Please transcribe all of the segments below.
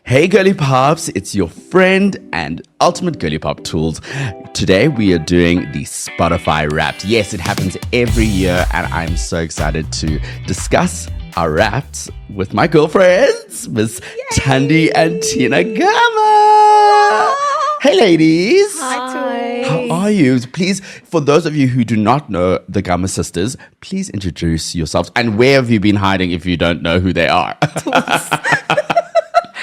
Hey Girly Pops, it's your friend and ultimate Girly Pop Toolz. Today we are doing the Spotify Wrapped. Yes, it happens every year and I'm so excited to discuss our Wrapped with my girlfriends, Miss Thandi and Tina Gama. Hey ladies. Hi. How are you? Please, for those of you who do not know the Gama sisters, please introduce yourselves. And where have you been hiding if you don't know who they are?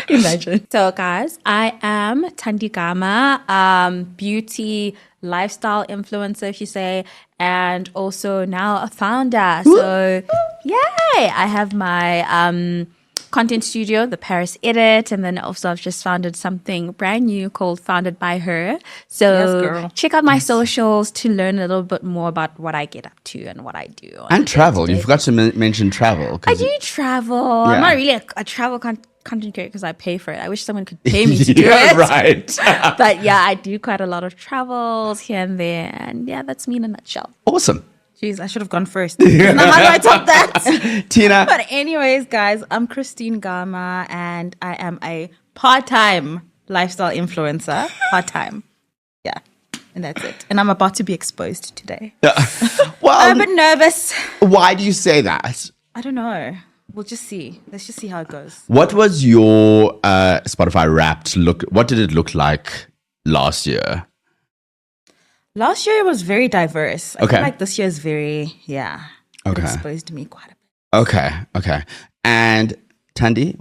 Imagine. So guys, I am Thandi Gama, beauty lifestyle influencer, if you say, and also now a founder. So yay! I have my content studio, the Paris Edit, and then also I've just founded something brand new called Founded by Her. So check out my socials to learn a little bit more about what I get up to and what I do. And travel. You forgot to mention travel. I do travel. Yeah. I'm not really a travel content creator because I pay for it. I wish someone could pay me to do it. Right. But yeah, I do quite a lot of travels here and there. And yeah, that's me in a nutshell. Awesome. Jeez, I should have gone first. Now how do I top that? Tina. But anyways, guys, I'm Christine Gama and I am a part-time lifestyle influencer. Part-time. Yeah. And that's it. And I'm about to be exposed today. Well, I'm a bit nervous. why do you say that? I don't know. We'll just see. Let's just see how it goes. What was your Spotify Wrapped look? What did it look like last year? Last year it was very diverse. I Okay. feel like this year is very, it Okay. exposed me quite a bit. Okay. And Thandi,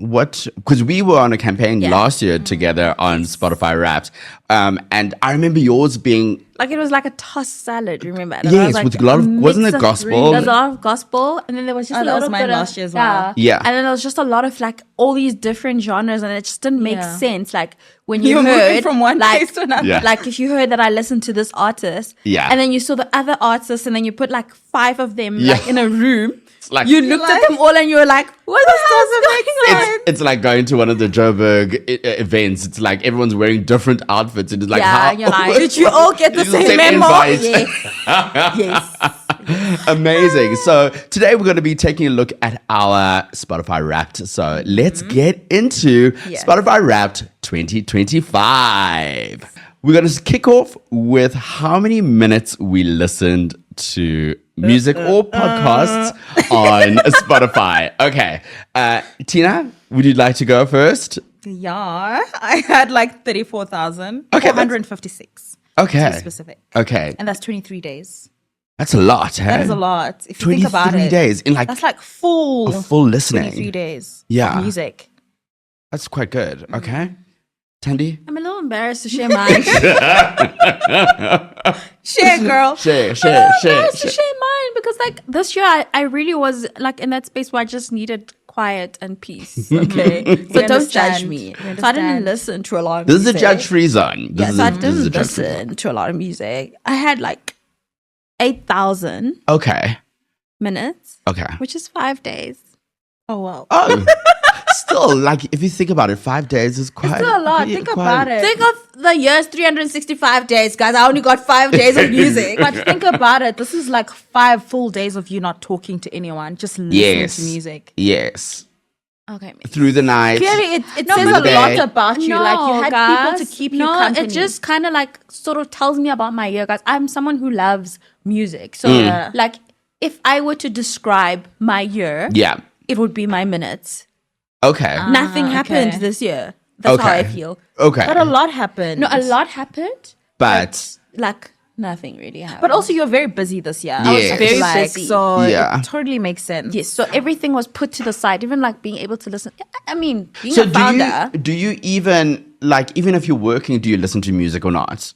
because we were on a campaign last year together on Spotify Wrapped. And I remember yours being... Like it was like a tossed salad, remember? And Yes, was like with a lot of- wasn't mix it of gospel? There's a lot of gospel, and then there was just a that was little mine bit last of year as well. Yeah. And then there was just a lot of like all these different genres, and it just didn't make Yeah. sense. Like when You you were moving heard from one like, place to another. Yeah. like if you heard that I listened to this artist, Yeah. and then you saw the other artists, and then you put like 5 of them Yeah. like in a room. Like- you looked at them all, and you were like, "What the hell is going on?" It's like going to one of the Joburg events. It's like everyone's wearing different outfits. And it's like, Yeah, how? you're like, Did you all get the It's same memo? invite. Yes. Yes. Amazing. So today we're going to be taking a look at our Spotify Wrapped. So let's get into Spotify Wrapped 2025. We're going to kick off with how many minutes we listened to music or podcasts on Spotify. Okay. Tina, would you like to go first? Yeah, I had like 34,456. Okay. To be specific. Okay. And that's 23 days. That's a lot. Hey? That is a lot. If you think about 23 it. days in like That's like full listening. 23 days. Yeah. Of music. That's quite good. Okay. Thandi? I'm a little embarrassed to share mine. Share, girl. Share. Embarrassed to share mine because like this year I really was like in that space where I just needed quiet and peace. Okay, so don't judge understand. me. We So I didn't understand. listen to a lot of This is music. a judge-free zone. Yeah, so I this is didn't a judge-free zone. listen to a lot of music. I had like 8,000 Okay. minutes, Okay. which is 5 days. Oh, wow. Oh, still, like, if you think about it, 5 days is quite... Still a lot. quite- Think quite- about it. Think of the year's 365 days, guys. I only got 5 days of music. But think about it. This is like 5 full days of you not talking to anyone, just listening Yes. to music. Yes. Okay, maybe. Through the night. Clearly, it No, says but a they- lot about you. like you had guys. people to keep you No, company. it just kind of like sort of tells me about my year, guys. I'm someone who loves music. So, like, if I were to describe my year, Yeah. it would be my minutes. Okay. Nothing happened okay. this year. That's how I Okay. feel. Okay. But a lot happened. No, a lot happened, But... like nothing really happened. But also, you're very busy this year. I was Yes. very like, busy. So Yeah. it totally makes sense. yes, so everything was put to the side. Even like being able to listen. I mean, being So a founder. do you even, like, even if you're working, do you listen to music or not?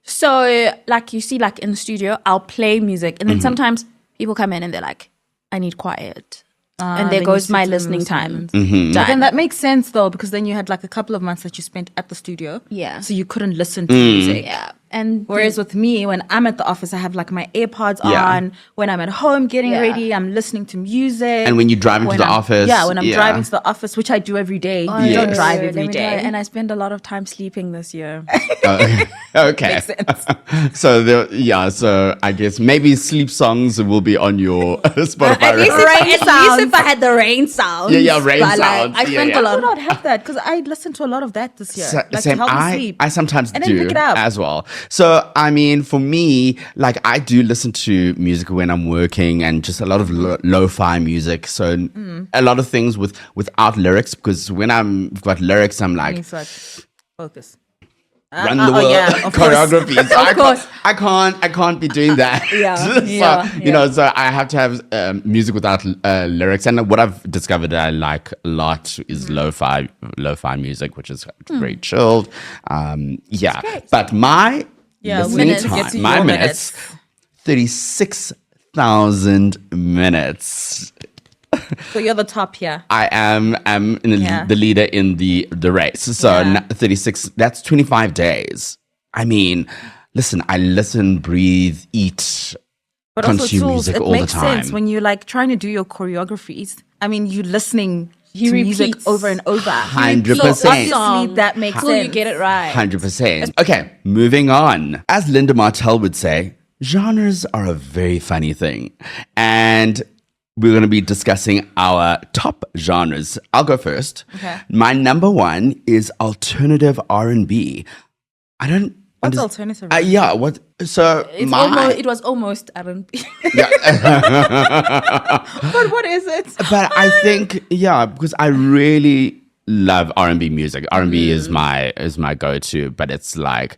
So, like, you see, like in the studio, I'll play music, and then Mm-hmm. sometimes people come in and they're like, "I need quiet," and there then goes you my sit and listening listen. time. Mm-hmm. Done. And that makes sense though, because then you had like a couple of months that you spent at the studio. Yeah. So you couldn't listen to music. Yeah, And Whereas with me, when I'm at the office, I have like my AirPods Yeah. on. When I'm at home getting Yeah. ready, I'm listening to music. And when you drive into When the I'm- office, Yeah, when I'm yeah. driving to the office, which I do every day. Oh, You don't Yes. drive let every me tell you, day. and I spend a lot of time sleeping this year. Okay. So I guess maybe sleep songs will be on your Spotify. At least, if I had the rain sounds. Yeah, rain But, sounds. I Yeah, spent yeah. a I lot. do not have that because I listened to a lot of that this year. Like Same. to help me sleep. I sometimes And then do pick it up. as well. So I mean, for me, like I do listen to music when I'm working and just a lot of lo-fi music. So a lot of things without lyrics, because when I've got lyrics, I'm like Means what? Focus. run the world yeah, of course. choreography. So course. I can't be doing that. Yeah, So, yeah, you know, so I have to have music without lyrics. And what I've discovered that I like a lot is lo-fi music, which is very chilled. Yeah, but my listening minutes. time, Get to my your minutes, 36,000 minutes. So you're the top here. I am Yeah. the leader in the race. So Yeah. 36, that's 25 days. I mean, listen, I listen, breathe, eat, But also consume tools, music it all the makes time. sense when you're like trying to do your choreographies. I mean, you're listening He to music repeats. over and over. 100%. So obviously that makes Cool, sense. you get it right. 100%. Okay, moving on. As Linda Martell would say, genres are a very funny thing. And we're going to be discussing our top genres. I'll go first. Okay. My number one is alternative R&B. I don't... What's alternative? Yeah, what? So It was almost R&B. But what is it? but I think because I really love R&B music. R&B is my go-to, but it's like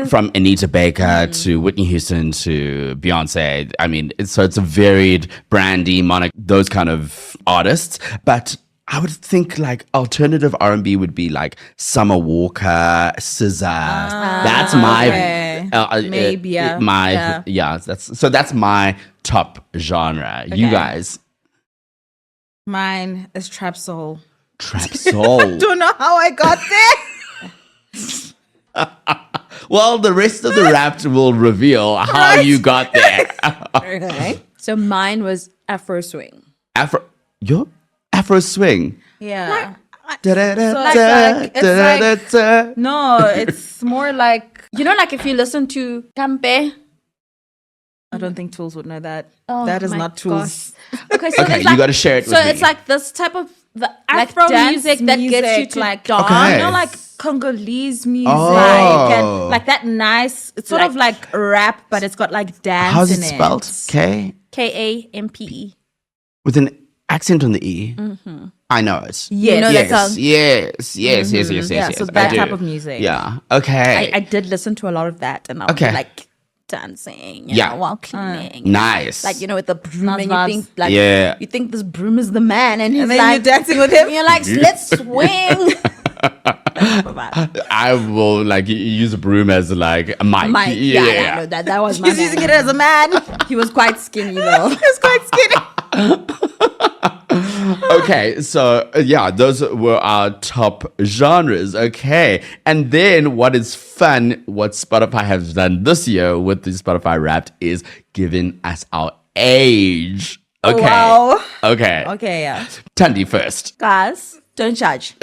from Anita Baker to Whitney Houston to Beyonce. I mean, it's a varied, Brandy, Monica, those kind of artists. But I would think like alternative R&B would be like Summer Walker, SZA. That's my okay. Maybe, yeah. That's my top genre. You Okay. guys, Mine is trap soul. trap soul. Don't know how I got there. Well, the rest of the rap will reveal how you got there. Okay. So mine was Afro swing. Your Afro swing. Yeah. Da-da-da-da, No, it's more like You know, like if you listen to Campe. I don't think Tools would know that. Oh that is my not Tools. gosh. Okay, so Okay, there's you like, gotta share it So with it's me. like this type of the Like Afro dance music that gets you to like dance. Okay. You know, like Congolese music Oh. and like that nice. It's sort of like rap, but it's got like dance. How's in it spelled? K Kampe. with an accent on the E. I know it. Yes. You know that song? Yes. Yeah, Yes. so I that do. type of music. Yeah. Okay. I did listen to a lot of that, and I was Okay. like dancing, Yeah. while cleaning. Nice. Like, you know, with the broom, Nice and you vibes. think like Yeah. you think this broom is the man, and he's And then like you're dancing with him. and you're like, let's swing. I will like use a broom as like a mic. My yeah, no, that was my He's using man. it as a man. He was quite skinny though. He's quite skinny. Okay, so those were our top genres. Okay, and then what is fun, what Spotify has done this year with the Spotify Wrapped is giving us our age. Okay. Wow. Okay. Okay, yeah. Thandi first. Guys, don't judge.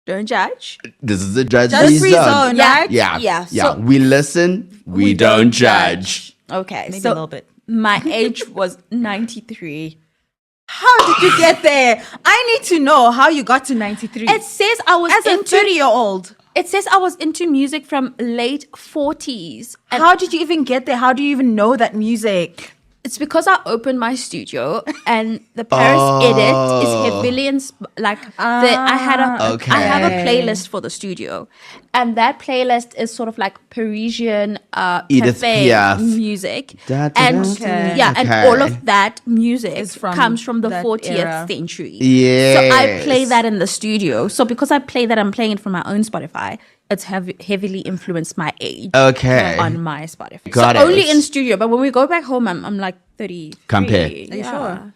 Don't judge. This is a judge Free zone, right? Yeah. Yeah, Yeah. so- we listen, we don't judge. Okay, Maybe so a little bit. my age was 93. How did you get there? I need to know how you got to 93. It says I was as a into 30-year-old. It says I was into music from late 40s. And How did you even get there? How do you even know that music? it's because I opened my studio and the Paris edit is heavily Okay. I have a playlist for the studio, and that playlist is sort of like Parisian Edith cafe Piaf. music, Da, da, and da, Okay. yeah, and Okay. all of that music Is from comes from the that 40th era. century. Yes. So I play that in the studio. So because I play that, I'm playing it from my own Spotify. It's heavily influenced my age Okay. on my Spotify. Got so it. only in studio, but when we go back home, I'm like 30. Compare. Are you sure?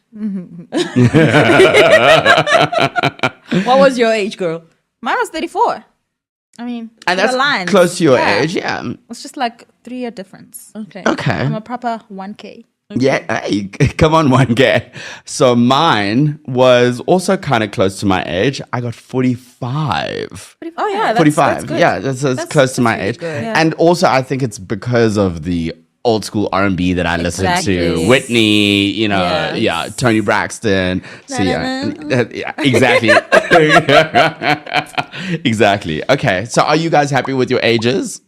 What was your age, girl? Mine was 34. I mean, And the that's lines. close to your age, yeah. It's just like 3-year difference. Okay. Okay. I'm a proper 1K. Yeah, hey, come on, 1K. So mine was also kind of close to my age. I got 45. Oh yeah, that's 45. That's good. Yeah, that's close to my really age. good. Yeah. And also, I think it's because of the old school R&B that I listened to. Exactly. Whitney, Yes. yeah, Tony Braxton. So yeah, yeah, exactly. Exactly. Okay, so are you guys happy with your ages?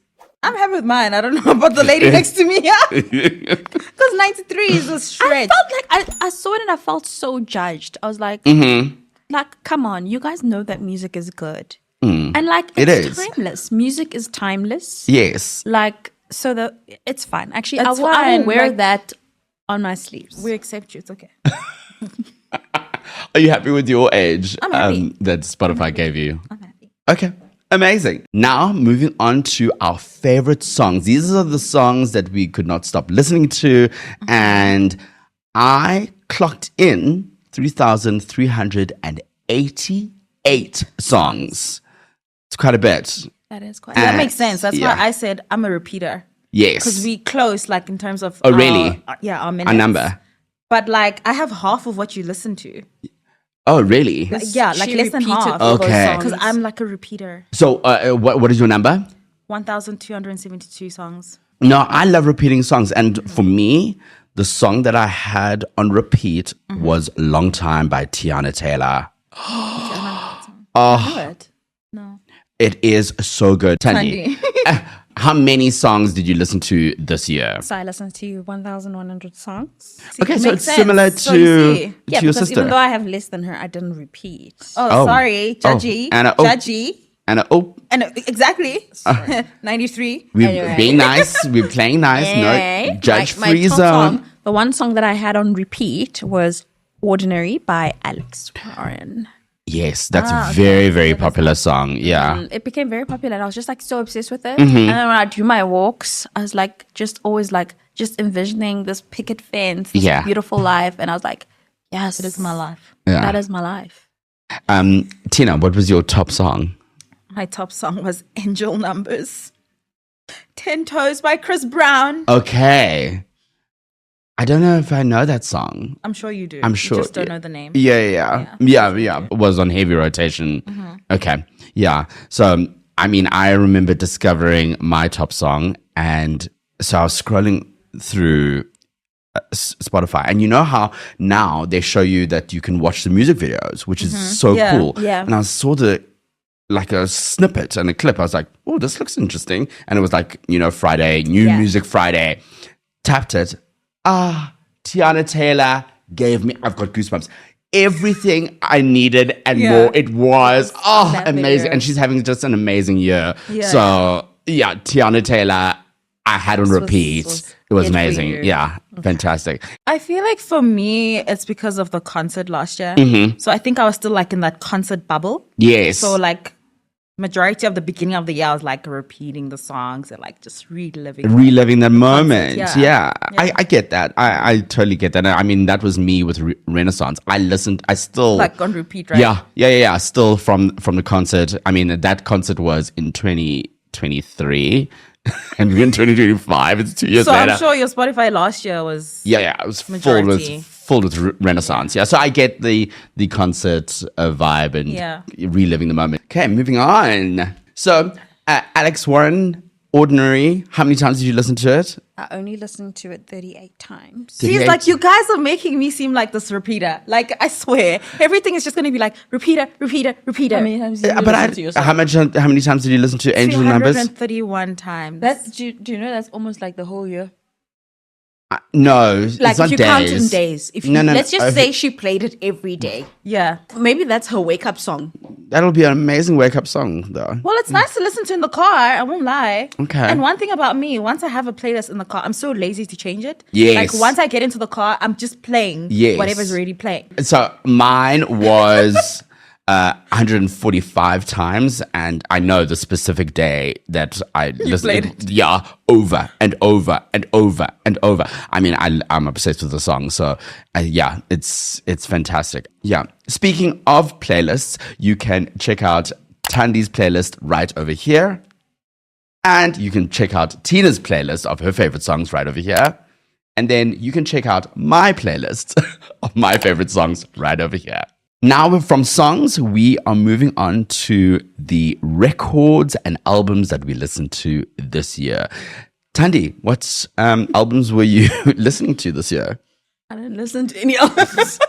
I'm happy with mine. I don't know about the lady next to me. Because 93 is a I stretch. felt like I saw it and I felt so judged. I was like, like, come on, you guys know that music is good. And like, It it's is. timeless. Music is timeless. Yes. Like, so it's fine. Actually, It's I will fine, wear like- that on my sleeves. We accept you. It's okay. Are you happy with your age I'm happy. that Spotify gave you? I'm happy. Okay. Amazing. Now, moving on to our favorite songs. These are the songs that we could not stop listening to. And I clocked in 3,388 songs. It's quite a bit. That is quite. That makes sense. That's yeah. why I said I'm a repeater. Yes. Because we close, like, in terms of... Oh, really? our minutes. A number. But, like, I have half of what you listen to. Oh, really? Yeah, like She less than repeated half. all those Okay. songs. Because I'm like a repeater. So, what is your number? 1,272 songs. No, I love repeating songs. And for me, the song that I had on repeat was Long Time by Tiana Taylor. Know it? No. It is so good. Thandi, Thandi. how many songs did you listen to this year? So I listened to 1,100 songs. Okay, so makes it's similar sense. So you to, see. to Yeah, your because sister. even though I have less than her, I didn't repeat. Oh, sorry. Judgy. Anna, Judgy. And And exactly. 93. we're Anyway. being nice. We're playing nice. Anyway, No judge my free top zone. song, the one song that I had on repeat was Ordinary by Alex Warren. Yes, that's a very, very popular song. Yeah. It became very popular and I was just like so obsessed with it. Mm-hmm. And then when I do my walks, I was like just always like just envisioning this picket fence, this Yeah. beautiful life. And I was like, yes, It is my life. Yeah. that is my life. Tina, what was your top song? My top song was Angel Numbers. 10 Toes by Chris Brown. Okay. I don't know if I know that song. I'm sure you do. I'm sure. You just don't know the name. Yeah. It was on heavy rotation. Okay. Yeah. So, I mean, I remember discovering my top song. And so I was scrolling through Spotify. And you know how now they show you that you can watch the music videos, which is so Yeah. cool. Yeah. And I saw like a snippet and a clip. I was like, oh, this looks interesting. And it was like, Friday, New Music Friday. Tapped it. Tiana Taylor gave me, I've got goosebumps. Everything I needed and more. It was that amazing. video. And she's having just an amazing year. Yeah. So yeah, Tiana Taylor, I had on repeat. It was it for amazing. you. Yeah, fantastic. I feel like for me, it's because of the concert last year. So I think I was still like in that concert bubble. Yes. So like majority of the beginning of the year, I was like repeating the songs and like just reliving. Reliving that moment. yeah. Yeah. I get that. I totally get that. I mean, that was me with Renaissance. I still Like on repeat, right? Yeah. Still from the concert. I mean, that concert was in 2023 and we're in 2025. It's 2 years So later. I'm sure your Spotify last year was Yeah, it was Majority. full with Renaissance. Yeah, so I get the concert vibe and reliving the moment. Okay, moving on. So Alex Warren, Ordinary. How many times did you listen to it? I only listened to it 38 times. See, it's like you guys are making me seem like this repeater. Like I swear, everything is just going to be like repeater. How many times did you But listen to yourself? how many times did you listen to Angel Numbers? 331 times. Do you know that's almost like the whole year? No, it's Like not if you days. count in days. If you, No. let's just say she played it every day. yeah. Maybe that's her wake up song. That'll be an amazing wake up song, though. Well, it's nice to listen to in the car. I won't lie. Okay. And one thing about me, once I have a playlist in the car, I'm so lazy to change it. Yes. Like once I get into the car, I'm just playing Yes. whatever's already playing. So mine was 145 times, and I know the specific day that I listened. played it. Yeah, over and over and over and over. I mean, I'm obsessed with the song, so yeah, it's fantastic. Yeah. Speaking of playlists, you can check out Thandi's playlist right over here. And you can check out Tina's playlist of her favorite songs right over here. And then you can check out my playlist of my favorite songs right over here. Now, from songs, we are moving on to the records and albums that we listened to this year. Thandi, what albums were you listening to this year? I didn't listen to any albums.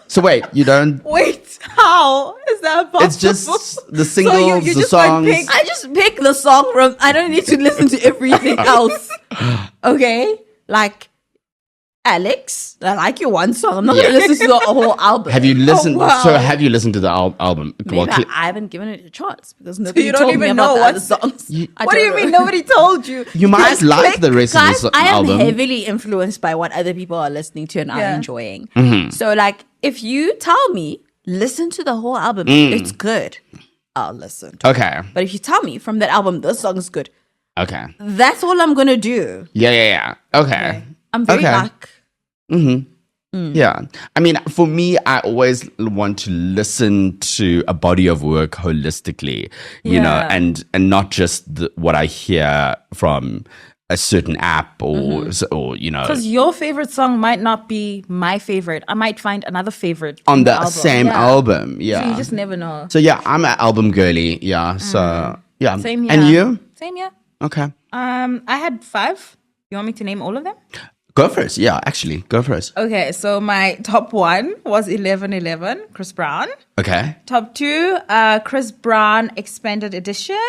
So wait, you don't... Wait, how is that possible? It's just the singles, you the just songs. I just pick the song from. I don't need to listen to everything else. Okay, like Alex, I like your one song. I'm not gonna listen to the whole album. Have you listened? Oh, wow. So have you listened to the album? Maybe Well, I haven't given it a chance because nobody you don't told me even about know the what other songs. What do you mean nobody told you? you might like the rest of Guys, the I am album. heavily influenced by what other people are listening to and are Yeah. enjoying. Mm-hmm. So, like, if you tell me listen to the whole album, Mm. it's good, I'll listen. To it. Okay. But if you tell me from that album this song is good, Okay. that's all I'm gonna do. Yeah. Okay. I'm very Okay. like. Yeah. I mean, for me, I always want to listen to a body of work holistically, you know, Yeah. and not just what I hear from a certain app or you know, Because your favorite song might not be my favorite. I might find another favorite on in the album. same Yeah. album. So Yeah. you just never know. So yeah, I'm an album girly. Yeah. So yeah. Same here. And you? Same here. Okay. I had 5. You want me to name all of them? Go first. Yeah, actually, go first. Okay, so my top 1 was 1111, Chris Brown. Okay. Top 2, Chris Brown Expanded Edition.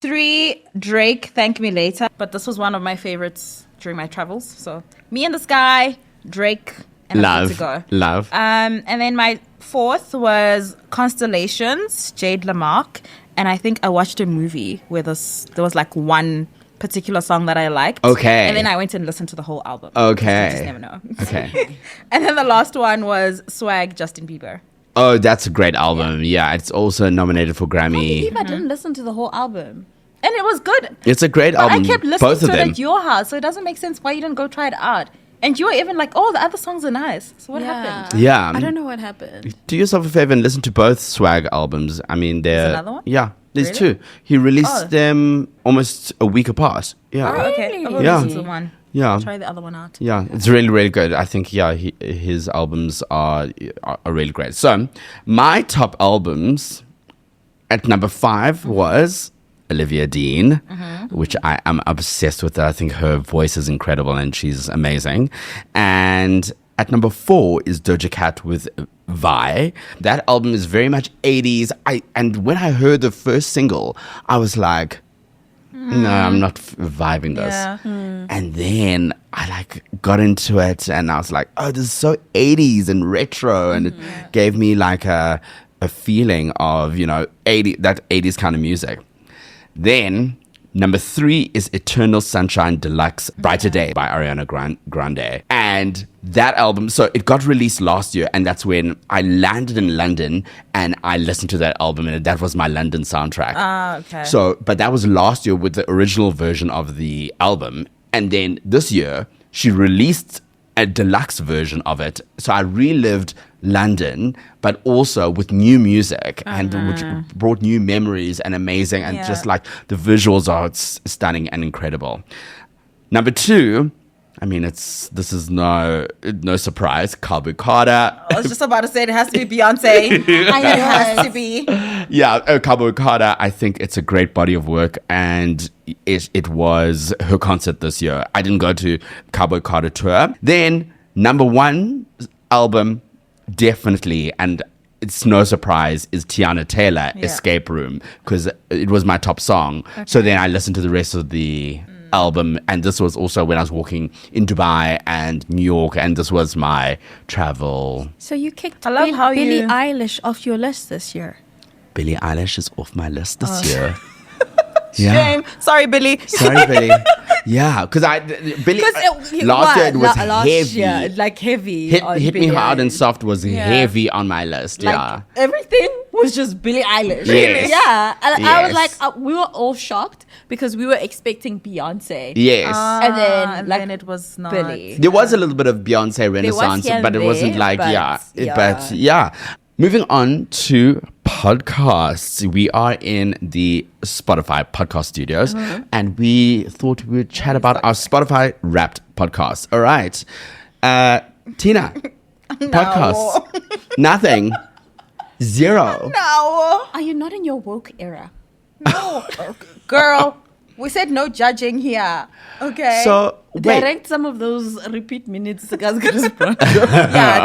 3, Drake, Thank Me Later. But this was one of my favorites during my travels. So Me and the Sky, Drake, and I'm good to go. Love. And then my 4th was Constellations, Jade Lamarck. And I think I watched a movie where there was like one particular song that I liked. Okay. And then I went and listened to the whole album. Okay. You just never know. Okay. And then the last one was Swag, Justin Bieber. Oh, that's a great album. Yeah, it's also nominated for Grammy. I didn't listen to the whole album. And it was good. It's a great But album. I kept listening Both to of it them. at your house, so it doesn't make sense why you didn't go try it out. And you were even like, oh, the other songs are nice. So what happened? Yeah. I don't know what happened. Do yourself a favor and listen to both Swag albums. I mean, they're... another one? Yeah, there's Really? 2. He released Oh. them almost a week apart. Yeah. Oh, okay. I'll go Yeah. listen to one. Yeah. Try the other one out. Yeah, it's really, really good. I think, yeah, his albums are really great. So, my top albums at number 5 was Olivia Dean, which I am obsessed with. I think her voice is incredible and she's amazing. And at number 4 is Doja Cat with Vi. That album is very much 80s. And when I heard the first single, I was like, no, I'm not vibing this. Yeah. And then I like got into it and I was like, oh, this is so 80s and retro. And it gave me like a feeling of, you know, that 80s kind of music. Then number 3 is Eternal Sunshine Deluxe Brighter Day by Ariana Grande. And that album, so it got released last year, and that's when I landed in London and I listened to that album, and that was my London soundtrack. Ah, okay. So, but that was last year with the original version of the album. And then this year, she released a deluxe version of it. So I relived London, but also with new music and which brought new memories and amazing. And just like the visuals are stunning and incredible. Number 2, I mean, this is no surprise. Cowboy Carter. I was just about to say it has to be Beyonce. It has to be. Yeah, Cowboy Carter, I think it's a great body of work, and it was her concert this year. I didn't go to Cowboy Carter tour. Then, number 1 album, definitely, and it's no surprise, is Tiana Taylor, Escape Room, because it was my top song. Okay. So then I listened to the rest of the album, and this was also when I was walking in Dubai and New York, and this was my travel. So you kicked I love how Billie you- Eilish off your list this year. Billie Eilish is off my list this year. Yeah. Shame. Sorry, Billy. Sorry, Billy. Yeah, because Billy last year it was heavy. Yeah, like heavy. Hit on me Billie hard and Eilish. soft was heavy on my list. Like, yeah. everything was just Billie Eilish. Yes. Yeah. And I was Yes. like, we were all shocked because we were expecting Beyonce. Yes. And then, like, it was not. Billie. There was a little bit of Beyonce renaissance, here but it and wasn't there, like, but yeah. yeah. But yeah. Moving on to podcasts. We are in the Spotify podcast studios, and we thought we would chat about our Spotify Wrapped podcast. All right. Tina, podcast. Nothing. Zero. No. Are you not in your woke era? No. Girl, we said no judging here. Okay. So, wait. Direct some of those repeat minutes. Yeah,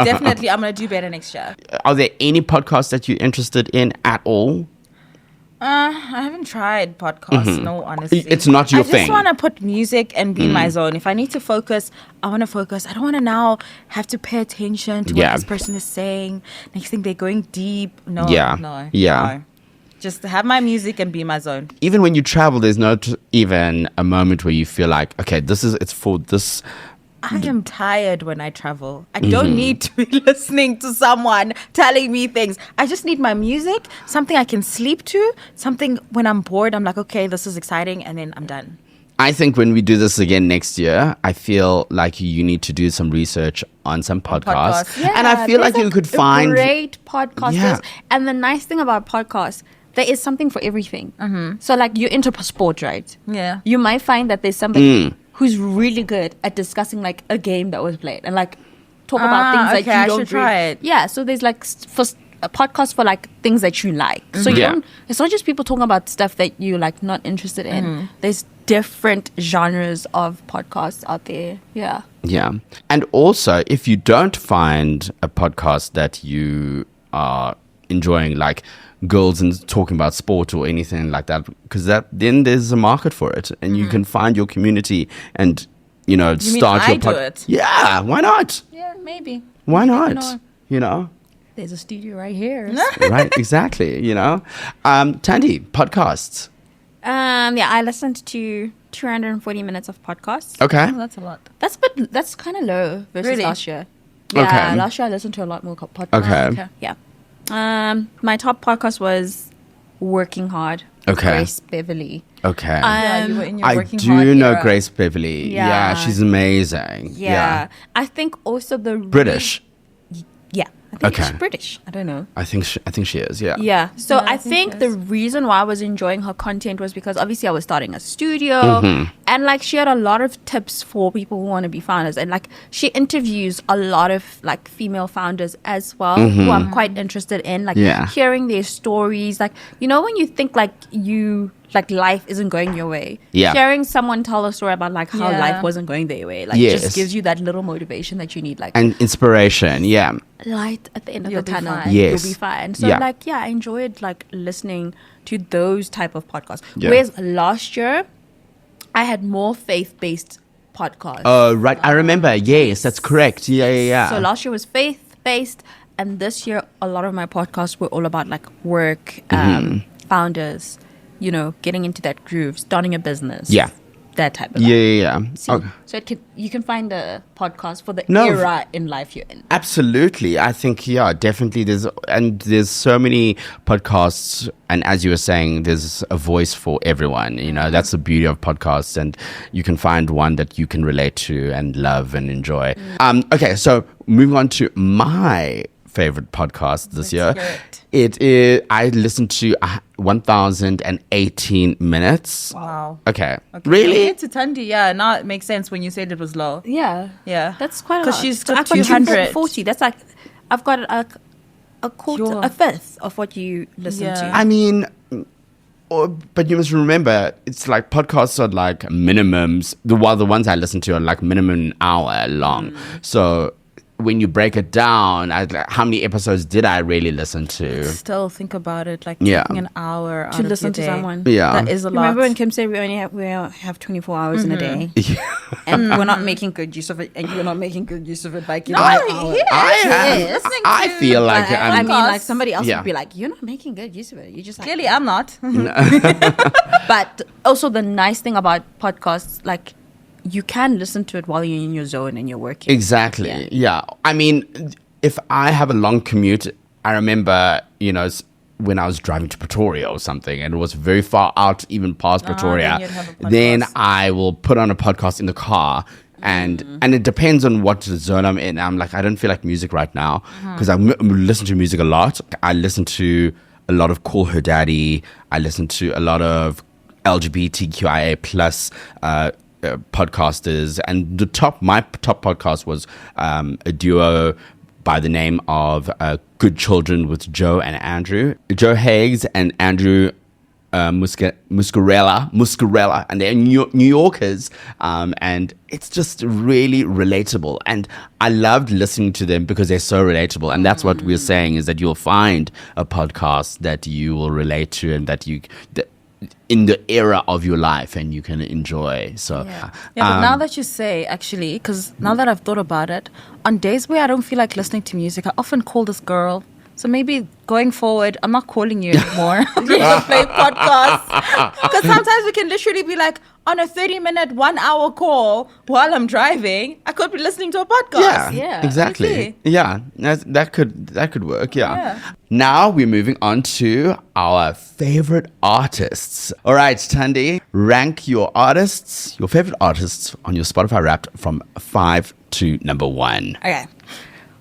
definitely. I'm going to do better next year. Are there any podcasts that you're interested in at all? I haven't tried podcasts, no, honestly. It's not your thing. I just want to put music and be in my zone. If I need to focus, I want to focus. I don't want to now have to pay attention to what this person is saying. Next thing, they're going deep. No, no. Just have my music and be in my zone. Even when you travel, there's not even a moment where you feel like, okay, it's for this. I am tired when I travel. I don't need to be listening to someone telling me things. I just need my music, something I can sleep to, something when I'm bored, I'm like, okay, this is exciting, and then I'm done. I think when we do this again next year, I feel like you need to do some research on some podcasts. Yeah, and I feel like you could find great podcasters. Yeah. And the nice thing about podcasts, there is something for everything. So like you're into sport, right? Yeah. You might find that there's somebody who's really good at discussing like a game that was played and like talk about things that you don't should try it. Yeah, so there's like a podcast for like things that you like. So you don't, it's not just people talking about stuff that you like not interested in. There's different genres of podcasts out there. Yeah. Yeah. And also, if you don't find a podcast that you are enjoying, like girls and talking about sport or anything like that, because then there's a market for it, and you can find your community and start your podcast. Yeah, why not? Yeah, maybe. Why not? know. There's a studio right here. Right, exactly. Thandi, podcasts. Yeah, I listened to 240 minutes of podcasts. Okay. Oh, that's a lot. That's kind of low versus Really? last year. Yeah, Okay. last year I listened to a lot more podcasts. Okay. Yeah. My top podcast was Working Hard. Okay. Grace Beverly. Okay. Yeah, you were in your I working do hard know era. Grace Beverly. Yeah, she's amazing. Yeah. I think also the British. Yeah. I think Okay. she's British. I don't know. I think she is. Yeah. Yeah. So Yeah, I think the reason why I was enjoying her content was because obviously I was starting a studio and like she had a lot of tips for people who want to be founders, and like she interviews a lot of like female founders as well who I'm quite interested in, like hearing their stories. Like, when you think like life isn't going your way, hearing someone tell a story about like how life wasn't going their way, like just gives you that little motivation that you need, like And inspiration. Yeah. light at the end of You'll the be tunnel. fine. Yes. You'll be fine. So I enjoyed like listening to those type of podcasts. Yeah. Whereas last year I had more faith-based podcasts. Oh, right. I remember. Yes, that's correct. Yeah. So last year was faith-based, and this year a lot of my podcasts were all about like work, founders, getting into that groove, starting a business. Yeah. That type of Yeah. So, Okay. so you can find a podcast for the No. era in life you're in. Absolutely. I think, definitely there's so many podcasts, and as you were saying, there's a voice for everyone. That's the beauty of podcasts, and you can find one that you can relate to and love and enjoy. Okay, so moving on to my favorite podcast this year. It is, I listened to 1,018 minutes. Wow. Okay. Really? Compared to Thandi, now it makes sense when you said it was low. Yeah. Yeah. That's quite a lot. Because she's So got I've got 200. 240. That's like, I've got a quarter, Sure. a fifth of what you listen Yeah. to. I mean, but you must remember, it's like podcasts are like minimums. The ones I listen to are like minimum an hour long. So when you break it down, how many episodes did I really listen to? Still think about it, like Yeah. taking an hour out to of listen your to day. someone. Yeah. That is a lot. Remember when Kim said we have 24 hours in a day, and we're not making good use of it, and you're not making good use of it by giving an hour. I feel like I I'm. mean, like somebody else Yeah. would be like, "You're not making good use of it. You just like." Clearly, I'm not. But also the nice thing about podcasts, like you can listen to it while you're in your zone and you're working. Exactly. Yeah. I mean, if I have a long commute, I remember, when I was driving to Pretoria or something, and it was very far out, even past Pretoria, then you'd have a then podcast. I will put on a podcast in the car and it depends on what zone I'm in. I'm like, I don't feel like music right now because I listen to music a lot. I listen to a lot of Call Her Daddy. I listen to a lot of LGBTQIA plus podcasters, and my top podcast was a duo by the name of Good Children with Joe and Andrew. Joe Higgs and Andrew Muscarella, and they're New Yorkers, and it's just really relatable. And I loved listening to them because they're so relatable. And that's what we're saying, is that you'll find a podcast that you will relate to and that in the era of your life and you can enjoy. So but now that you say, actually, because now that I've thought about it, on days where I don't feel like listening to music, I often call this girl. So maybe going forward, I'm not calling you anymore. I'm going to play podcasts. Because sometimes we can literally be like on a 30-minute, 1-hour call while I'm driving. I could be listening to a podcast. Yeah, exactly. Yeah, that could work. Yeah. Now we're moving on to our favorite artists. All right, Thandi, rank your favorite artists on your Spotify Wrapped from 5 to number 1. Okay.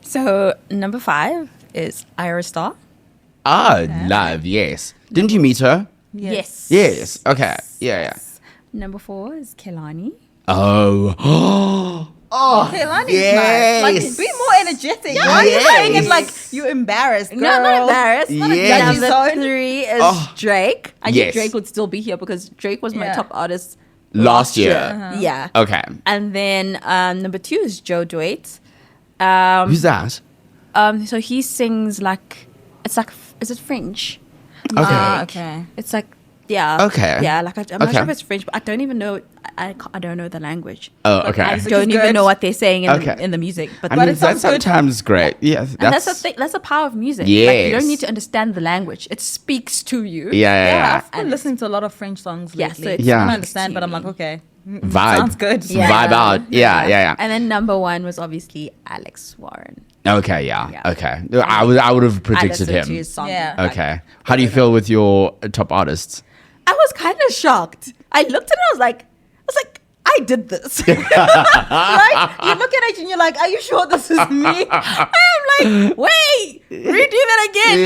So number 5 is Ira Star. Love, yes. Didn't you meet her? Yes. Yes. Okay. Yeah. Number 4 is Kelani. Oh. Thulane is nice. Like, be more energetic. Yeah. Why are you saying it like you're embarrassed, girl? No, I'm not embarrassed. Yes. Number 3 is Drake. I Yes. think Drake would still be here because Drake was my top artist Last year. Yeah. Okay. And then number 2 is Joe Dwight. Who's that? So he sings like, is it French? Okay. Okay. It's like, yeah. Okay. Yeah, like I'm not sure if it's French, but I don't even know. I don't know the language. Oh, okay. I don't even know what they're saying Okay. in the music. But, I mean, it sounds that's good. sometimes great. Yeah. And that's the thing. That's the power of music. Like, Yes. you don't need to understand the language. It speaks to you. Yeah. I've been listening to a lot of French songs Yeah, lately. so it's I don't understand, but I'm like, okay. Vibe. Sounds good. Yeah. Vibe out. Yeah. And then number 1 was obviously Alex Warren. Okay, yeah. Okay. I would have predicted I listened to him. his song. Yeah. Okay. How do you feel with your top artists? I was kind of shocked. I looked at it, I was like, I did this. Right? You look at it and you're like, are you sure this is me? I'm like, wait, redo that again.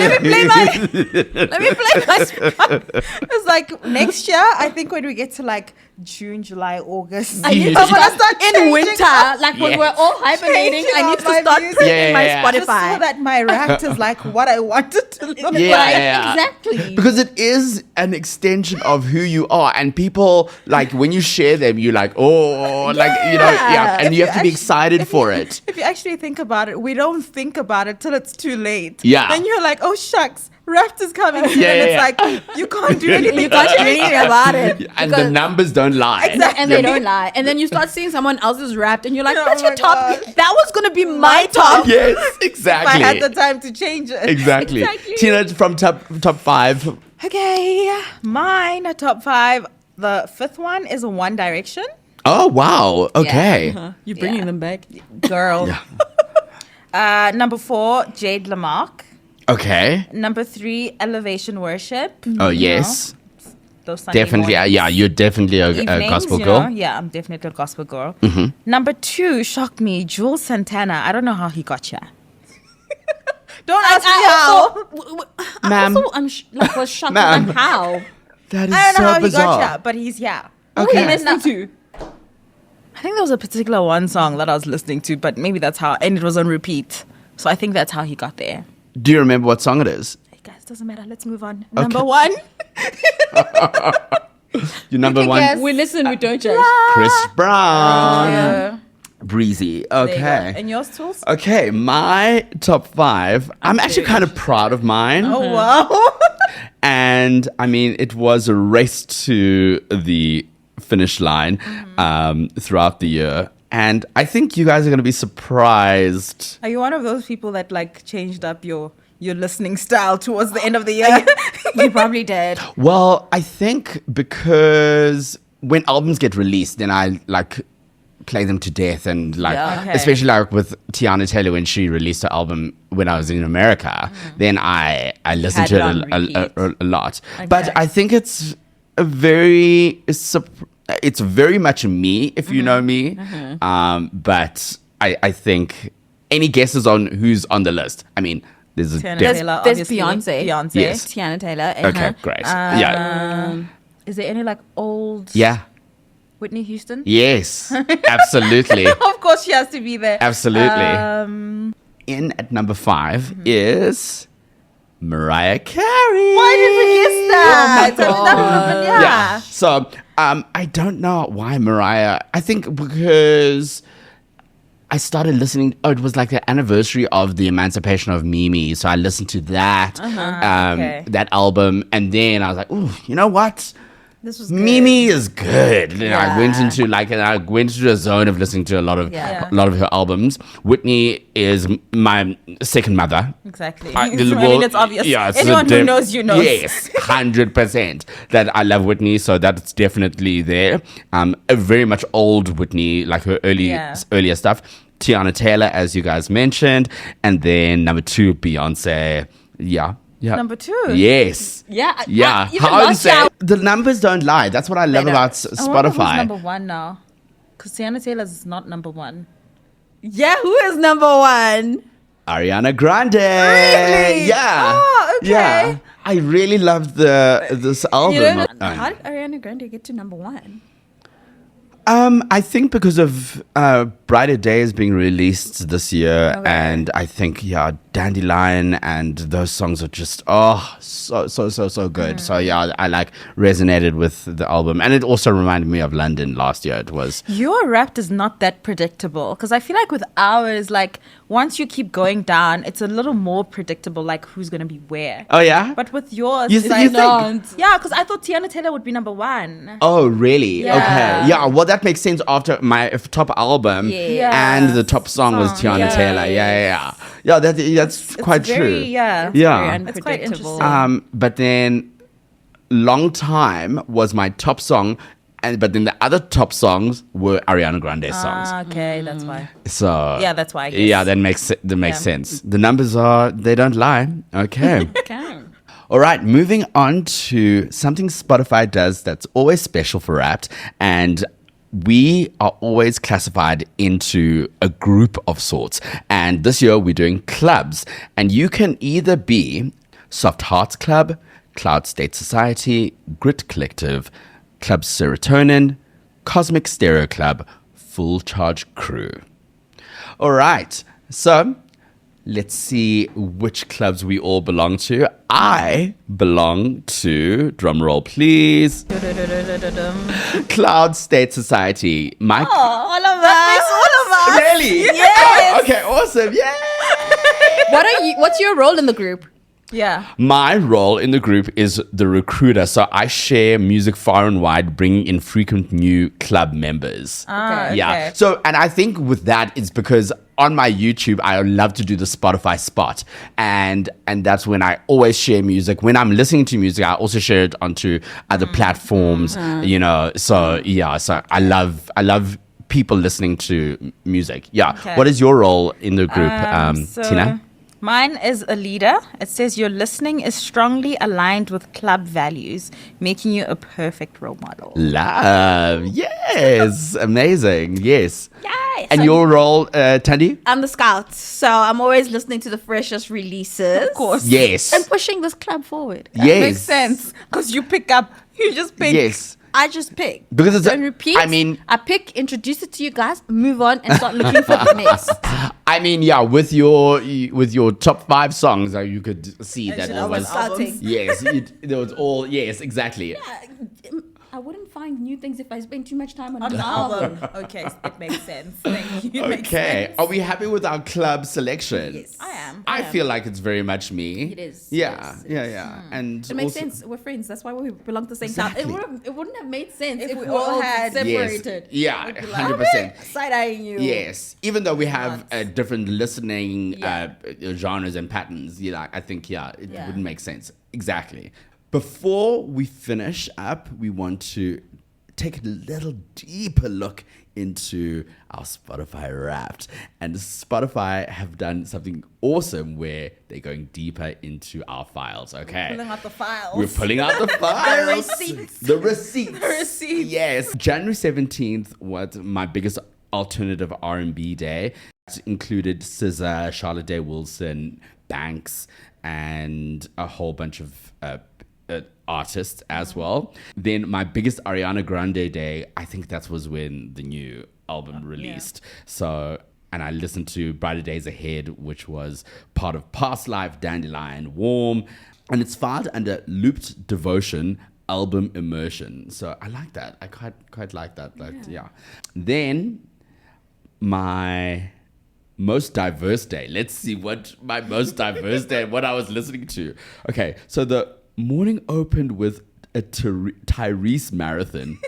Let me play my spot. It's like next year, I think when we get to like June, July, August, I need to I'm gonna start start in changing winter, up- like when Yes. we're all hibernating. Changing I need up to my start music. putting my Yeah. just so Spotify. that my Wrapped is like what I wanted to look like. Yeah. Exactly. Because it is an extension of who you are, and people like when you share them, you're like, oh, like and you have to be excited for it. If you actually think about it, we don't think about it till it's too late. Yeah. Then you're like, oh shucks, Wrapped is coming soon. Yeah, and it's yeah. like you can't do anything. You can't do anything about it. And the numbers don't lie. Exactly. And they don't lie. And then you start seeing someone else's Wrapped, and you're like, Oh that's my your top. God. That was going to be my top. Yes, If exactly. I had the time to change it. Exactly. Exactly. Tina, from top 5. Okay, mine are top 5. The 5th one is One Direction. Oh, wow. Okay. You're bringing them back. Girl. Number 4, Jade Lamarck. Okay. Number 3, Elevation Worship. Oh, yes. Those Sunday Definitely. mornings. You're definitely a Evenings, gospel you girl. know? Yeah, I'm definitely a gospel girl. Number 2 shocked me, Jules Santana. I don't know how he got here. Don't ask me how. Ma'am. I'm was shocked Ma'am. on how. That is I don't know so how bizarre. he got here, but he's here. Okay. Who are you listening to? I think there was a particular one song that I was listening to, but maybe that's how, and it was on repeat. So I think that's how he got there. Do you remember what song it is? Hey guys, doesn't matter. Let's move on. Number 1. Your number can 1? guess. We listen, we don't judge. Chris Brown. Yeah. Breezy. There you go. Okay. And yours, Tools? Okay, my top 5. I'm actually kind of proud of mine. Oh, wow. And I mean, it was a race to the finish line throughout the year. And I think you guys are going to be surprised. Are you one of those people that like changed up your listening style towards the end of the year? You probably did. Well, I think because when albums get released, then I like play them to death, and like Okay. especially like with Tiana Taylor when she released her album when I was in America, then I listened Had to it it on repeat. a lot. But I think it's a very it's very much me, if you know me. But I think any guesses on who's on the list? I mean, there's There's Beyonce. Yes. Tiana Taylor. Okay, great. Is there any like old? Yeah. Whitney Houston? Yes, absolutely. Of course, she has to be there. Absolutely. In at number 5 is Mariah Carey. Why did we guess that? I mean, that would have been, yeah. So I don't know why Mariah. I think because I started listening. Oh, it was like the anniversary of the emancipation of Mimi, so I listened to that that album, and then I was like, "Ooh, you know what? This was good. Mimi is good." And I went into a zone of listening to a lot of her albums. Whitney is my second mother. Exactly. I mean, it's obvious. Yeah, anyone who knows you knows. Yes, 100% that I love Whitney, so that's definitely there. A very much old Whitney, like her earlier stuff. Tiana Taylor, as you guys mentioned, and then number 2, Beyonce. Yeah. Number 2. Yes. Yeah. How insane. The numbers don't lie. That's what I love about I wonder who's Spotify. number 1 now. Because Tiana Taylor's not number 1. Yeah, who is number 1? Ariana Grande. Really? Yeah. Oh, okay. Yeah. I really loved this album. You know, how did Ariana Grande get to number 1? I think because of Brighter Days being released this year, and I think Dandelion and those songs are just so good. So I like resonated with the album, and it also reminded me of London last year. It was Your rap is not that predictable because I feel like with ours, like once you keep going down, it's a little more predictable, like who's gonna be where. Oh yeah. But with yours, You it's think? yeah, because I thought Tiana Taylor would be number 1. Oh really? Yeah. Okay. Yeah. Well, that makes sense after my top album and the top song was Tiana Taylor. Yeah. That's quite true. Yeah. It's quite interesting. But then Long Time was my top song, but then the other top songs were Ariana Grande songs. Okay, that's why. So Yeah, that's why I guess. Yeah, that makes sense. The numbers they don't lie. Okay. All right, moving on to something Spotify does that's always special for Wrapped, and we are always classified into a group of sorts. And this year we're doing clubs. And you can either be Soft Hearts Club, Cloud State Society, Grit Collective, Club Serotonin, Cosmic Stereo Club, Full Charge Crew. All right, so let's see which clubs we all belong to. I belong to, drum roll please, Cloud State Society. Mike? All of us. Really? Yes. Okay, awesome. Yeah. What's your role in the group? Yeah. My role in the group is the recruiter. So I share music far and wide, bringing in frequent new club members. Okay. Yeah. So, and I think with that, it's because on my YouTube, I love to do the Spotify spot. And that's when I always share music. When I'm listening to music, I also share it onto other platforms, So, so I love people listening to music. Yeah. Okay. What is your role in the group, Tina? Mine is a leader. It says your listening is strongly aligned with club values, making you a perfect role model. Love. Yes. Amazing. Yes. Yay. And So your role, Thandi? I'm the scout, so I'm always listening to the freshest releases. Of course. Yes. And pushing this club forward. Yes. Makes sense. Because you just pick. Yes. I just pick. Because it's Don't repeat. I mean, I pick, introduce it to you guys, move on, and start looking for the next. I mean, yeah, with your top 5 songs, you could see that it was starting. yes, it was all yes, exactly. I wouldn't find new things if I spend too much time on On an the album. album. Okay, it makes sense. Thank you. It makes Okay, sense. are we happy with our club selection? Yes. I am. I feel like it's very much me. It is. Yeah, Yes, yeah. And It makes also- sense. We're friends. That's why we belong to the same Exactly. town. It wouldn't have made sense if we we all all had had- separated. Yes. Yeah, We'd be 100%. Side-eyeing you. Yes, even though we have Not. different listening Yeah. genres and patterns, I think it Yeah. wouldn't make sense. Exactly. Before we finish up, we want to take a little deeper look into our Spotify Wrapped. And Spotify have done something awesome where they're going deeper into our files, okay? Pulling out the files. We're pulling out the files. The receipts. The receipts. Yes. January 17th was my biggest alternative R&B day. It included SZA, Charlotte Day Wilson, Banks, and a whole bunch of artists as well. Then my biggest Ariana Grande day, I think that was when the new album released. So, and I listened to Brighter Days Ahead, which was part of Past Life, Dandelion, Warm, and it's filed under Looped Devotion Album Immersion. So I like that. I quite like that. Yeah. Then my most diverse day. Let's see what my most diverse day, what I was listening to. Okay, so the morning opened with a Tyrese marathon.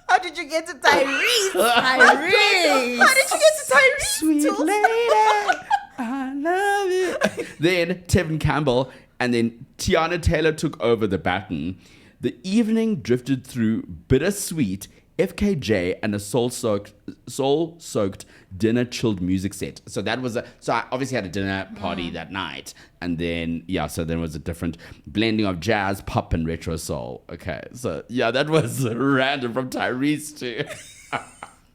How did you get to Tyrese? Tyrese. How did you get to Tyrese? Sweet lady, I love you. Then Tevin Campbell, and then Tiana Taylor took over the baton. The evening drifted through bittersweet FKJ and a soul-soaked dinner chilled music set. So that was so I obviously had a dinner party that night, and then so then was a different blending of jazz, pop, and retro soul. Okay, so that was random from Tyrese too.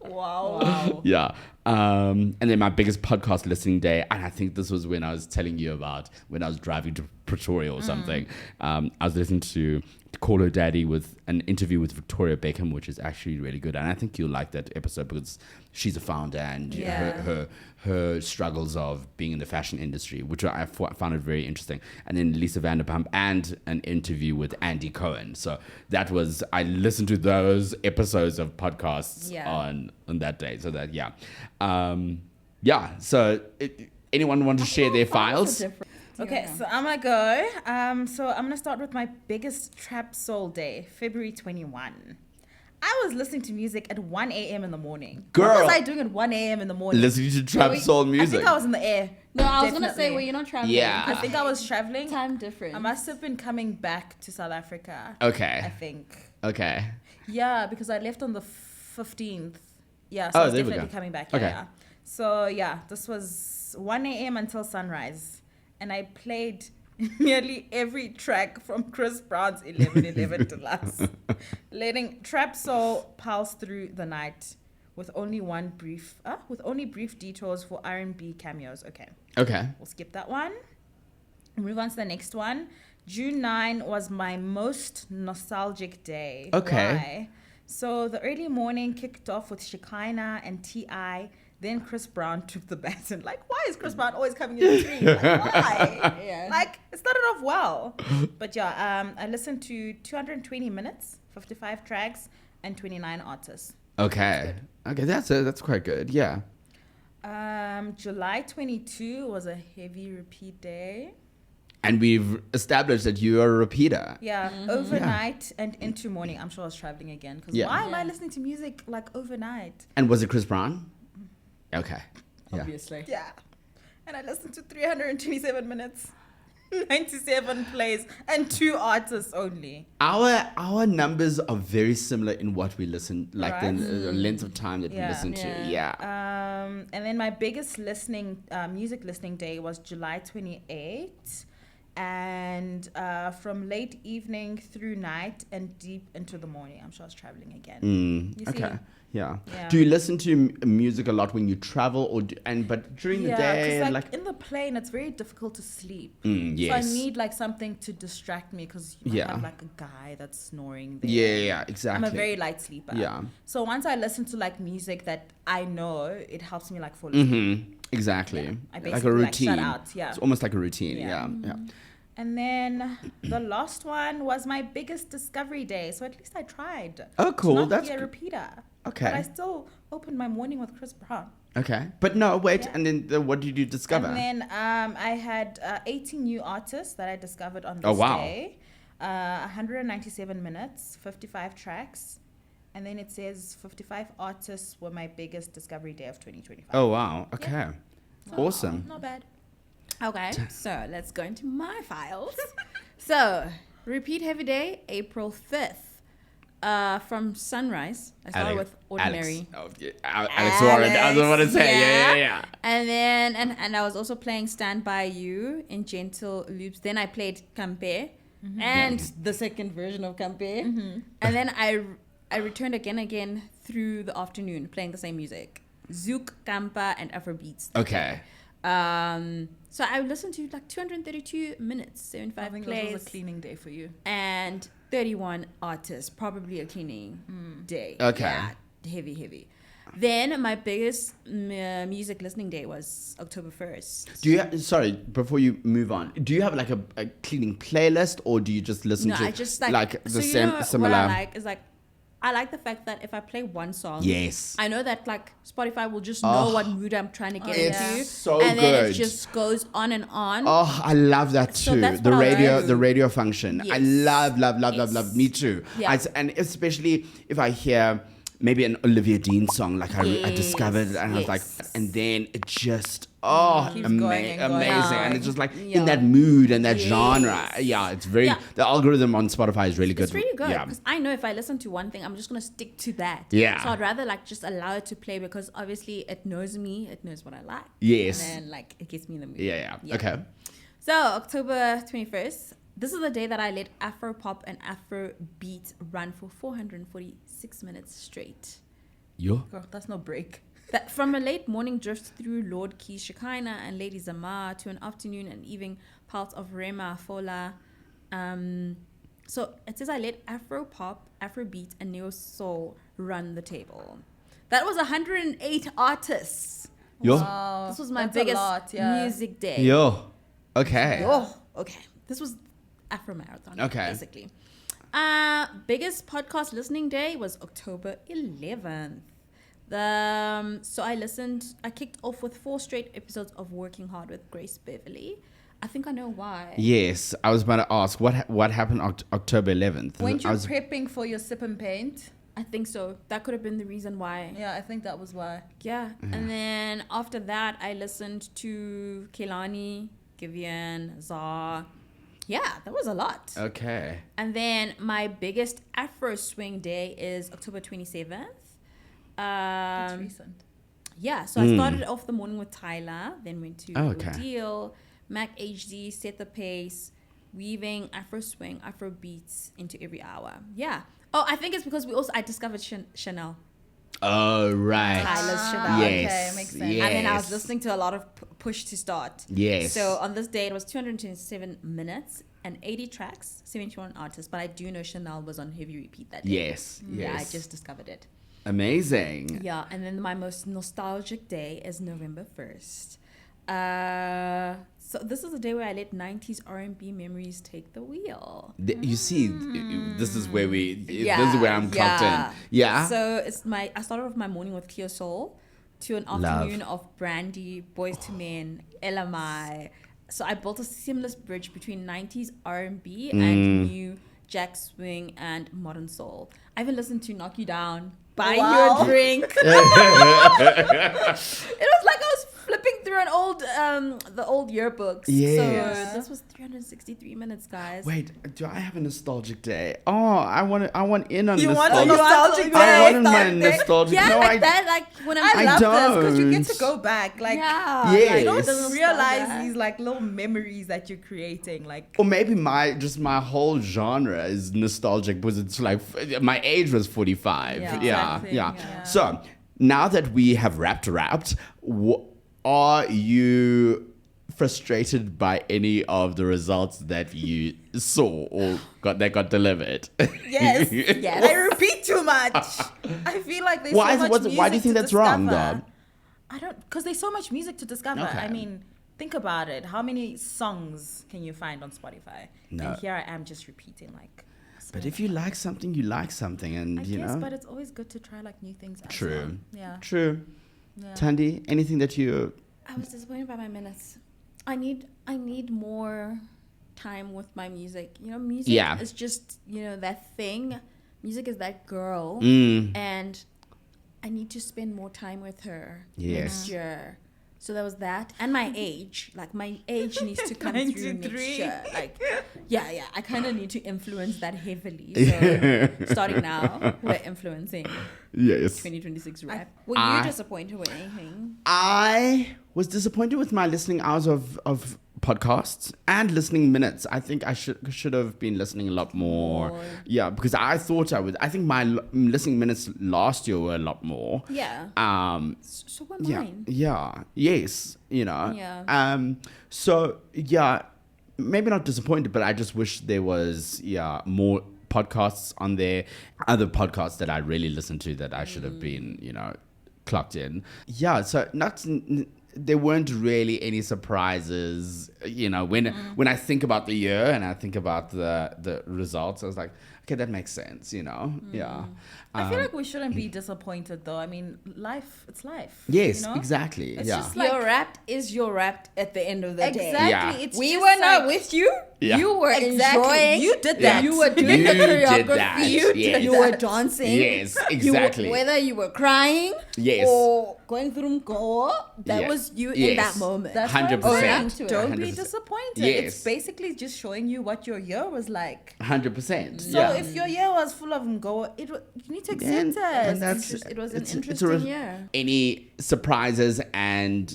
Wow. Yeah. And then my biggest podcast listening day, and I think this was when I was telling you about when I was driving to Pretoria or something. I was listening to Call Her Daddy with an interview with Victoria Beckham, which is actually really good. And I think you'll like that episode because she's a founder and her struggles of being in the fashion industry, which I found it very interesting. And then Lisa Vanderpump and an interview with Andy Cohen. So that was, I listened to those episodes of podcasts on that day. So that, So anyone want to share their files? Okay, so I'm gonna go. So I'm gonna start with my biggest trap soul day, February 21. I was listening to music at 1 a.m. in the morning. Girl. What was I doing at 1 a.m. in the morning? Listening to trap soul music. I think I was in the air. No, I was going to Definitely. say, well, you're not traveling. Yeah. I think I was traveling. Time difference. I must have been coming back to South Africa. Okay. I think. Okay. Yeah, because I left on the 15th. Yeah, so Oh, I was there we definitely go. coming back. Okay. Yeah. So, this was 1 a.m. until sunrise. And I played nearly every track from Chris Brown's 11:11 Deluxe, letting trap soul pulse through the night with only brief detours for R&B cameos. Okay, we'll skip that one. Move on to the next one. June 9 was my most nostalgic day. Okay. Why? So the early morning kicked off with Shekinah and T.I. Then Chris Brown took the baton. Like, why is Chris Brown always coming in between? Like, why? Like, it started off well. But I listened to 220 minutes, 55 tracks, and 29 artists. Okay, that's quite good. Yeah. July 22 was a heavy repeat day. And we've established that you are a repeater. Yeah, overnight and into morning. I'm sure I was traveling again. Because why am I listening to music like overnight? And was it Chris Brown? Okay. Obviously. Yeah. And I listened to 327 minutes, 97 plays, and 2 artists only. Our numbers are very similar in what we listen, like Right. the length of time that we listen to. Yeah. And then my biggest music listening day was July 28. And from late evening through night and deep into the morning. I'm sure I was traveling again. You see? Okay. Yeah. Yeah. Do you listen to music a lot when you travel, but during the day? Yeah, because in the plane, it's very difficult to sleep. Yes. So I need like something to distract me because you might have like a guy that's snoring there. Yeah, exactly. I'm a very light sleeper. Yeah. So once I listen to like music that I know, it helps me like fall asleep. Exactly. Yeah, I like a basically, routine. shut out. Yeah. It's almost like a routine. Yeah. Yeah. And then the last one was my biggest discovery day. So at least I tried. Oh, cool. To not That's be a good. repeater. Okay. But I still opened my morning with Chris Brown. Okay. But no, wait. And then what did you discover? And then I had 18 new artists that I discovered on this day. 197 minutes, 55 tracks. And then it says 55 artists were my biggest discovery day of 2025. Oh, wow. Okay. Awesome. Not bad. Okay, so let's go into my files. So, repeat heavy day, April 5th. from Sunrise. I started with Ordinary. Alex Warren. I was going to say. Yeah. And then and I was also playing Stand By You in gentle loops. Then I played Campe and the second version of Campe. And then I returned again through the afternoon playing the same music. Zouk, Kampa, and Afrobeats. Okay. So I listened to like 232 minutes, 75 I think plays. that was a cleaning day for you. And 31 artists, probably a cleaning day. Okay. Yeah, heavy. Then my biggest music listening day was October 1st. Sorry, before you move on, do you have like a cleaning playlist, or do you just listen to I just like the so same similar? What I like is like, I like the fact that if I play one song, yes, I know that like Spotify will just know what mood I'm trying to get into, so and then good. it just goes on and on. Oh, I love that too. So the radio function. Yes. I love. Me too. Yeah. And especially if I hear maybe an Olivia Dean song, like I discovered it, and I was like, and then it just amazing, and it's just like in that mood and that genre. Yeah, it's very. The algorithm on Spotify is really good. It's really good Yeah. because I know if I listen to one thing, I'm just gonna stick to that. Yeah. So I'd rather like just allow it to play because obviously it knows me, it knows what I like. Yes. And then like it gets me in the mood. Yeah. Okay. So October 21st, this is the day that I let Afro pop and Afro beat run for 446 minutes straight. Yo. Girl, that's no break. That from a late morning drift through Lord Keys Shekinah and Lady Zamar to an afternoon and evening pulse of Rema Fola. So it says I let Afro pop, Afro beat, and neo soul run the table. That was 108 artists. Yo. Wow, This was my that's a biggest lot, yeah. music day. Yo. Okay. Oh, okay. This was Afro Marathon, basically. Biggest podcast listening day was October 11th. So I kicked off with 4 straight episodes of Working Hard with Grace Beverly. I think I know why. Yes, I was about to ask what happened October 11th. Weren't you prepping for your sip and paint? I think so. That could have been the reason why. Yeah, I think that was why. Yeah. And then after that, I listened to Kehlani, Givian, Zah. Yeah, that was a lot. Okay. And then my biggest Afro swing day is October 27th. That's recent. Yeah, so I started off the morning with Tyler, then went to Okay. Deal, Mac HD, Set the Pace, weaving Afro swing, Afro beats into every hour. Yeah. Oh, I think it's because I discovered Chanel. Oh, right. Tyler's Chanel. Yes. Okay, makes sense. Yes. And then I was listening to a lot of Push to Start. Yes. So on this day, it was 227 minutes and 80 tracks, 71 artists. But I do know Chanel was on heavy repeat that day. Yes. Yeah, I just discovered it. Amazing. Yeah, and then my most nostalgic day is November 1st. So this is the day where I let 90s R&B memories take the wheel. You see, this is where this is where I'm clocked in. Yeah. So I started off my morning with Clear Soul to an afternoon of Brandy, Boys to Men, LMI. So I built a seamless bridge between 90s R&B and new Jack Swing and modern soul. I even listened to Knock You Down, Buy You a Drink. It was like I was flipping through the old yearbooks. Yes. So this was 363 minutes, guys. Wait, do I have a nostalgic day? Oh, I want in on You want nostalgic. a nostalgic day? I want my nostalgic. Yeah, No, like that. Like when I love this because you get to don't. go back. Like, yeah, Yes. like, you don't the realize nostalgia. these like little memories that you're creating. Like, Or maybe my whole genre is nostalgic because it's like my age was 45. Yeah, Yeah. exactly. Yeah. So now that we have wrapped, are you frustrated by any of the results that you saw or got delivered? yes, Yes. I repeat too much. I feel like there's so much music why do you think to that's wrong, discover. though? I don't, because there's so much music to discover. Okay. I mean, think about it. How many songs can you find on Spotify? No. And here I am just repeating like. But if you like something, you like something, and I you guess, know. but it's always good to try like new things. As True. well. Yeah. True. Yeah. Thandi, anything that you? I was disappointed by my minutes. I need more time with my music. You know, music is just, that thing. Music is that girl. And I need to spend more time with her next year. So there was that, and my age. Like my age needs to come through next 93. year. Like, yeah. I kind of need to influence that heavily. So starting now, we're influencing Yes. 2026 rap. Were you disappointed with anything? I was disappointed with my listening hours of podcasts and listening minutes. I think I should have been listening a lot more. Yeah, because I thought I would. I think my listening minutes last year were a lot more. Yeah. So were Yeah. mine. Yeah. Yes. You know. Yeah. So yeah, maybe not disappointed, but I just wish there was more podcasts on there. Other podcasts that I really listened to that I should have been clocked in. Yeah. So there weren't really any surprises, when I think about the year and I think about the results. I was like, okay, that makes sense, Yeah. I feel like we shouldn't be disappointed though. I mean, it's life. Yes, exactly. It's yeah. just like, your rap is your rap at the end of the day. exactly. Yeah. It's We just were not like- with you. Yeah. You were Exactly. enjoying. You did Yeah. that. You were doing You the did choreography. that. You Yes. were dancing. Yes, exactly. Whether you were crying Yes. or going through go, that Yes. was you in Yes. that moment. That's what I'm 100%. saying. Don't be 100%. disappointed. Yes. It's basically just showing you what your year was like. 100%. So if your year was full of go, you need to accept and it. that's It was an it's interesting year. Any surprises and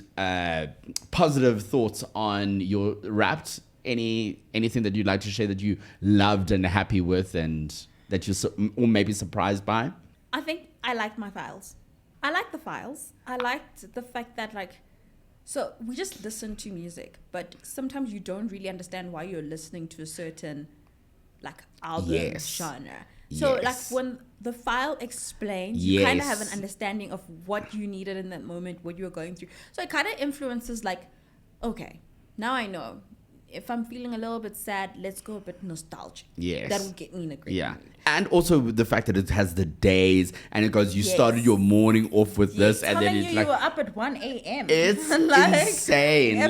positive thoughts on your Wrapped? Anything that you'd like to share that you loved and happy with, and that you or maybe surprised by? I think I liked my files. I liked the files. I liked the fact that so we just listen to music, but sometimes you don't really understand why you're listening to a certain album Yes. genre. So Yes. when the file explains, you kind of Yes. have an understanding of what you needed in that moment, what you were going through. So it kind of influences okay, now I know. If I'm feeling a little bit sad, let's go a bit nostalgic. Yes. That will get me in a great mood. And also the fact that it has the days and it goes, you Yes. started your morning off with this, and then Telling it's you were up at 1 a.m. it's Like, insane. I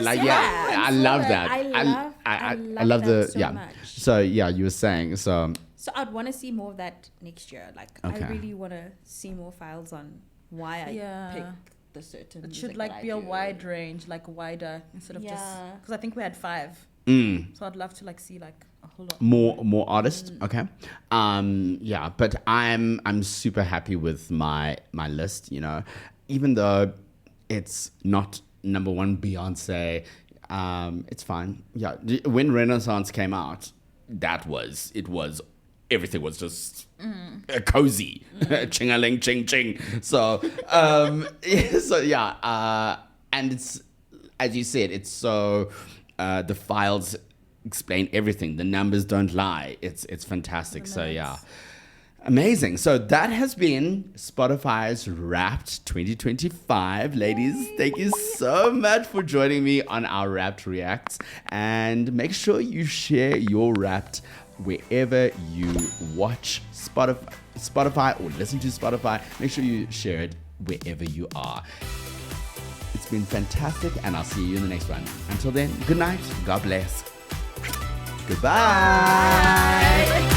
love that. I I love that so much. So you were saying so. So I'd want to see more of that next year. Okay. I really want to see more files on why I pick the certain. It should music that be I a do. wide range, wider instead of just because I think we had 5. So I'd love to see a whole lot More artists. Okay. But I'm super happy with my list, even though it's not number 1 Beyonce, it's fine. Yeah. When Renaissance came out, everything was just cozy, ching-a-ling, ching-ching. So, and it's, as you said, it's so, the files explain everything. The numbers don't lie. It's fantastic. So, amazing. So that has been Spotify's Wrapped 2025. Ladies, thank you so much for joining me on our Wrapped Reacts. And make sure you share your Wrapped wherever you watch Spotify or listen to Spotify. Make sure you share it wherever you are. It's been fantastic, and I'll see you in the next one. Until then, good night. God bless. Goodbye. Bye.